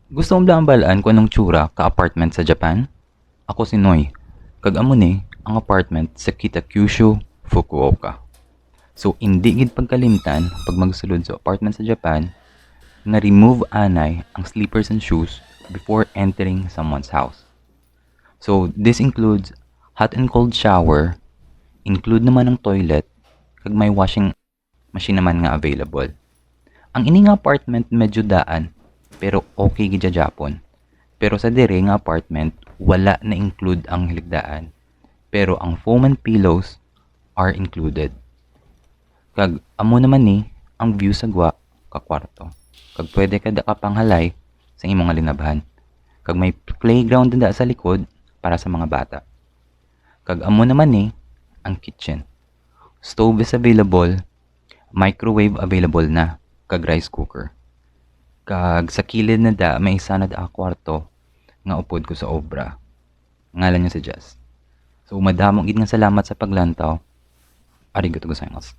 Gusto mo ba balaan kung anong tsura ka apartment sa Japan? Ako si Noy. Kag amo ni ang apartment sa Kitakyushu, Fukuoka. So hindi gid pagkalimtan pag magsulod sa apartment sa Japan nga remove anay ang slippers and shoes before entering someone's house. So this includes hot and cold shower, include naman ang toilet, kag may washing machine naman nga available. Ang ini nga apartment medyo daan, pero okay gid Japon. Pero sa dire nga apartment, wala na include ang hiligdaan. Pero ang foam and pillows are included. Kag amo naman ni ang view sa gwa ka kwarto. Kag pwede ka da kapanghalay sa imong alinabhan. Kag may playground da sa likod para sa mga bata. Kag amo naman ni ang kitchen. Stove is available, microwave available na, kag rice cooker. Kag sa kilid na da may isa na da kwarto nga upod ko sa obra. Ngalan niya si Jess. So madamong gid nga salamat sa paglantaw. Arigatou gozaimasu.